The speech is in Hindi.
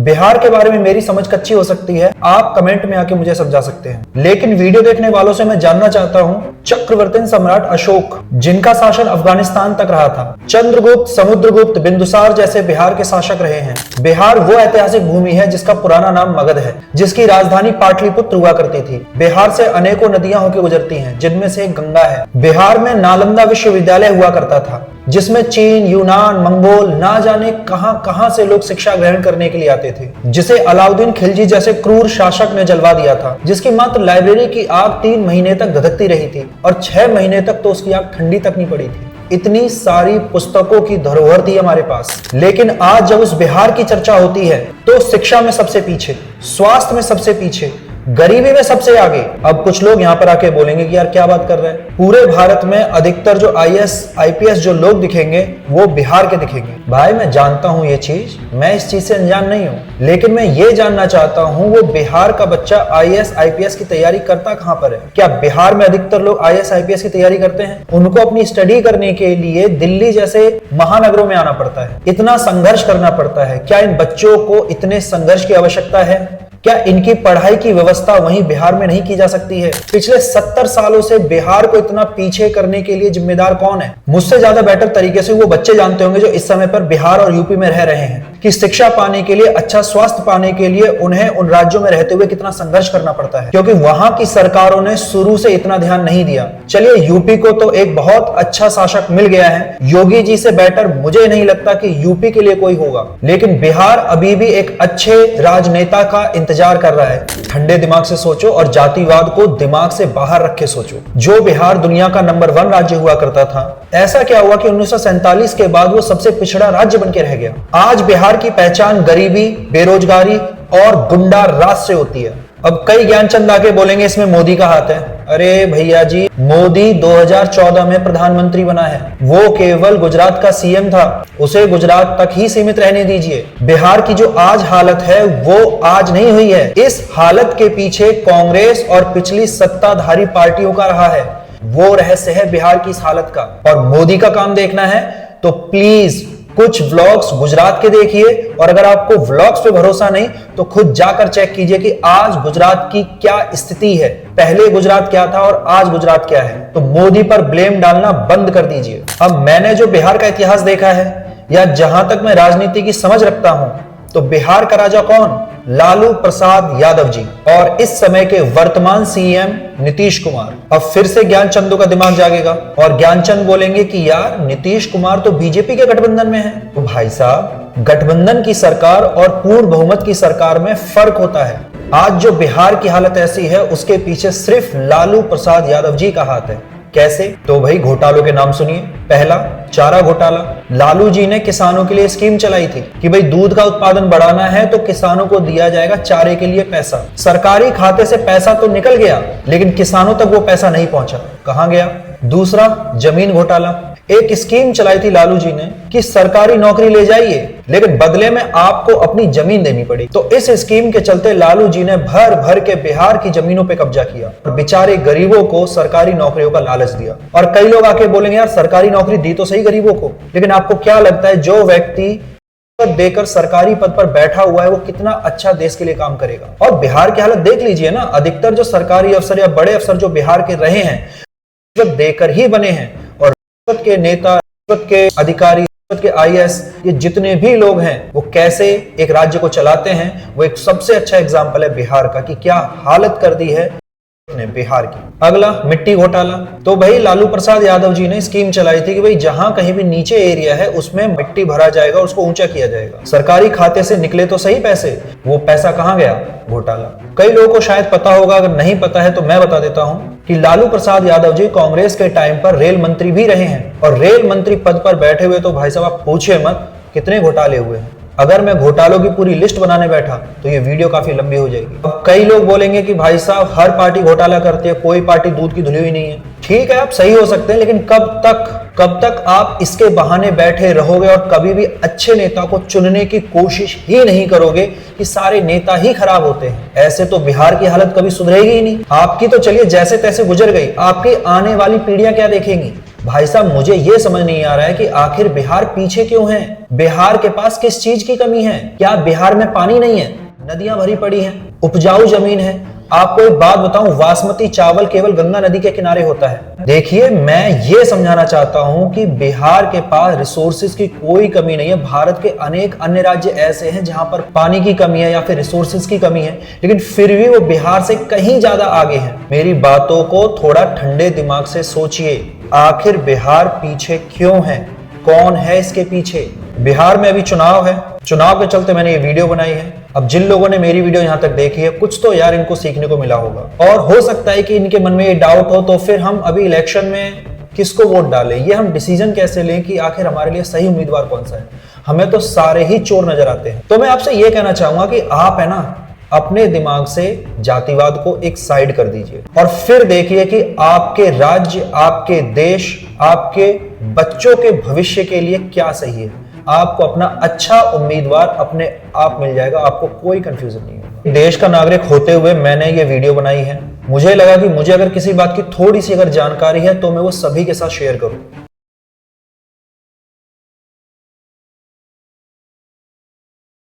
बिहार के बारे में मेरी समझ कच्ची हो सकती है, आप कमेंट में आके मुझे समझा सकते हैं, लेकिन वीडियो देखने वालों से मैं जानना चाहता हूं, चक्रवर्ती सम्राट अशोक जिनका शासन अफगानिस्तान तक रहा था, चंद्रगुप्त, समुद्रगुप्त, बिंदुसार जैसे बिहार के शासक रहे हैं। बिहार वो ऐतिहासिक भूमि है जिसका पुराना नाम मगध है, जिसकी राजधानी पाटलिपुत्र हुआ करती थी। बिहार से अनेकों नदियां होकर गुजरती हैं, जिनमें से एक गंगा है। बिहार में नालंदा विश्वविद्यालय हुआ करता था, जिसमें चीन, यूनान, मंगोल, ना जाने कहां कहां से लोग शिक्षा ग्रहण करने के लिए आते थे, जिसे अलाउद्दीन खिलजी जैसे क्रूर शासक ने जलवा दिया था, जिसकी मात्र लाइब्रेरी की आग 3 महीने तक धधकती रही थी और 6 महीने तक तो उसकी आग ठंडी तक नहीं पड़ी थी। इतनी सारी पुस्तकों की धरोहर थी हमारे पास। लेकिन आज जब उस बिहार की चर्चा होती है तो शिक्षा में सबसे पीछे, स्वास्थ्य में सबसे पीछे, गरीबी में सबसे आगे। अब कुछ लोग यहां पर आके बोलेंगे कि यार क्या बात कर रहे हैं, पूरे भारत में अधिकतर जो IAS IPS जो लोग दिखेंगे वो बिहार के दिखेंगे। भाई मैं जानता हूं ये चीज, मैं इस चीज से अनजान नहीं हूं, लेकिन मैं ये जानना चाहता हूं वो बिहार का बच्चा IAS IPS की तैयारी करता कहां पर है? क्या बिहार में अधिकतर लोग IAS IPS की तैयारी करते हैं? उनको अपनी स्टडी करने के लिए दिल्ली जैसे महानगरों में आना पड़ता है, इतना संघर्ष करना पड़ता है। क्या इन बच्चों को इतने संघर्ष की आवश्यकता है? क्या इनकी पढ़ाई की व्यवस्था वहीं बिहार में नहीं की जा सकती है? पिछले 70 सालों से बिहार को इतना पीछे करने के लिए जिम्मेदार कौन है? मुझसे ज्यादा बेटर तरीके से वो बच्चे जानते होंगे जो इस समय पर बिहार और यूपी में रह रहे हैं कि शिक्षा पाने के लिए, अच्छा स्वास्थ्य पाने के लिए उन्हें उन राज्यों में रहते हुए कितना संघर्ष करना पड़ता है, क्योंकि वहां की सरकारों ने शुरू से इतना ध्यान नहीं दिया। चलिए यूपी को तो एक बहुत अच्छा शासक मिल गया है, योगी जी से बेटर मुझे नहीं लगता कि यूपी के लिए कोई होगा, लेकिन बिहार अभी भी एक अच्छे राजनेता का इंतजार कर रहा है। ठंडे दिमाग से सोचो और जातिवाद को दिमाग से बाहर रख के सोचो। जो बिहार दुनिया का नंबर 1 राज्य हुआ करता था, ऐसा क्या हुआ कि 1947 के बाद वो सबसे पिछड़ा राज्य बन के रह गया? आज बिहार की पहचान गरीबी, बेरोजगारी और गुंडा राज से होती है। अब कई ज्ञानचंद आके बोलेंगे इसमें मोदी का हाथ है। अरे भैया जी, मोदी 2014 में प्रधानमंत्री बना है, वो केवल गुजरात का CM था, उसे गुजरात तक ही सीमित रहने दीजिए। बिहार की जो आज हालत है वो आज नहीं हुई है, इस हालत के पीछे कांग्रेस और पिछली सत्ताधारी पार्टियों का रहा है, वो रहस्य है बिहार की इस हालत का। और मोदी का काम देखना है तो प्लीज कुछ व्लॉग्स गुजरात के देखिए, और अगर आपको व्लॉग्स पे भरोसा नहीं तो खुद जाकर चेक कीजिए कि आज गुजरात की क्या स्थिति है, पहले गुजरात क्या था और आज गुजरात क्या है। तो मोदी पर ब्लेम डालना बंद कर दीजिए। अब मैंने जो बिहार का इतिहास देखा है, या जहां तक मैं राजनीति की समझ रखता हूं, तो बिहार का राजा कौन? लालू प्रसाद यादव जी, और इस समय के वर्तमान CM नीतीश कुमार। अब फिर से ज्ञानचंदों का दिमाग जागेगा और ज्ञानचंद बोलेंगे कि यार नीतीश कुमार तो बीजेपी के गठबंधन में है। तो भाई साहब, गठबंधन की सरकार और पूर्ण बहुमत की सरकार में फर्क होता है। आज जो बिहार की हालत ऐसी है उसके पीछे सिर्फ लालू प्रसाद यादव जी का हाथ है। कैसे? तो भाई घोटालों के नाम सुनिए। पहला, चारा घोटाला। लालू जी ने किसानों के लिए स्कीम चलाई थी कि भाई दूध का उत्पादन बढ़ाना है तो किसानों को दिया जाएगा चारे के लिए पैसा। सरकारी खाते से पैसा तो निकल गया, लेकिन किसानों तक वो पैसा नहीं पहुंचा। कहां गया? दूसरा, जमीन घोटाला। एक स्कीम चलाई थी लालू जी ने कि सरकारी नौकरी ले जाइए, लेकिन बदले में आपको अपनी जमीन देनी पड़ी। तो इस स्कीम के चलते लालू जी ने भर भर के बिहार की जमीनों पे कब्जा किया और बेचारे गरीबों को सरकारी नौकरियों का लालच दिया। और कई लोग आके बोलेंगे यार सरकारी नौकरी दी तो सही गरीबों को, लेकिन आपको क्या लगता है जो व्यक्ति देकर सरकारी पद पर बैठा हुआ है वो कितना अच्छा देश के लिए काम करेगा? और बिहार की हालत देख लीजिए ना, अधिकतर जो सरकारी अफसर या बड़े अफसर जो बिहार के रहे हैं रिश्वत देकर ही बने हैं, और रिश्वत के नेता, रिश्वत के अधिकारी, रिश्वत के IAS, ये जितने भी लोग हैं वो कैसे एक राज्य को चलाते हैं, वो एक सबसे अच्छा एग्जाम्पल है बिहार का कि क्या हालत कर दी है ने बिहार की। अगला, मिट्टी घोटाला। तो भाई लालू प्रसाद यादव जी ने स्कीम चलाई थी कि भाई जहां कहीं भी नीचे एरिया है उसमें मिट्टी भरा जाएगा और उसको ऊंचा किया जाएगा। सरकारी खाते से निकले तो सही पैसे, वो पैसा कहां गया? घोटाला। कई लोगों को शायद पता होगा, अगर नहीं पता है तो मैं बता देता हूं कि लालू प्रसाद यादव जी कांग्रेस के टाइम पर रेल मंत्री भी रहे हैं, और रेल मंत्री पद पर बैठे हुए तो भाई साहब आप पूछिए मत कितने घोटाले हुए हैं। अगर मैं घोटालों की पूरी लिस्ट बनाने बैठा तो ये वीडियो काफी लंबी हो जाएगी। अब कई लोग बोलेंगे कि भाई साहब हर पार्टी घोटाला करती है, कोई पार्टी दूध की धुली हुई नहीं है। ठीक है, आप सही हो सकते हैं, लेकिन कब तक आप इसके बहाने बैठे रहोगे और कभी भी अच्छे नेता को चुनने की कोशिश ही नहीं करोगे कि सारे नेता ही खराब होते हैं? ऐसे तो बिहार की हालत कभी सुधरेगी ही नहीं। आपकी तो चलिए जैसे तैसे गुजर गई, आपकी आने वाली पीढ़ियां क्या देखेंगी? भाई साहब, मुझे यह समझ नहीं आ रहा है कि आखिर बिहार पीछे क्यों है। बिहार के पास किस चीज की कमी है? क्या बिहार में पानी नहीं है? नदियां भरी पड़ी हैं, उपजाऊ जमीन है। आपको एक बात बताऊं, बासमती चावल केवल गंगा नदी के किनारे होता है। देखिए, मैं ये समझाना चाहता हूं कि बिहार के पास रिसोर्सेज की कोई कमी नहीं है। भारत के अनेक अन्य राज्य ऐसे हैं जहां पर पानी की कमी है या फिर रिसोर्सेज की कमी है, लेकिन फिर भी वो बिहार से कहीं ज्यादा आगे हैं। मेरी बातों को थोड़ा ठंडे दिमाग से सोचिए। आखिर बिहार पीछे क्यों है? कौन है इसके पीछे? बिहार में अभी चुनाव है, चुनाव के चलते मैंने ये वीडियो बनाई है। अब जिन लोगों ने मेरी वीडियो यहां तक देखी है, कुछ तो यार इनको सीखने को मिला होगा, और हो सकता है कि इनके मन में ये डाउट हो, तो फिर हम अभी इलेक्शन में किसको वोट डालें, ये हम डिसीजन कैसे लें कि आखिर हमारे लिए सही उम्मीदवार कौन सा है। हमें तो सारे ही चोर नजर आते हैं। तो मैं आपसे ये कहना चाहूंगा कि आप है ना, अपने दिमाग से जातिवाद को एक साइड कर दीजिए और फिर देखिए कि आपके राज्य, आपके देश, आपके बच्चों के भविष्य के लिए क्या सही है। आपको अपना अच्छा उम्मीदवार अपने आप मिल जाएगा, आपको कोई कंफ्यूजन नहीं होगा। देश का नागरिक होते हुए मैंने ये वीडियो बनाई है। मुझे लगा कि मुझे अगर किसी बात की थोड़ी सी अगर जानकारी है तो मैं वो सभी के साथ शेयर करूं।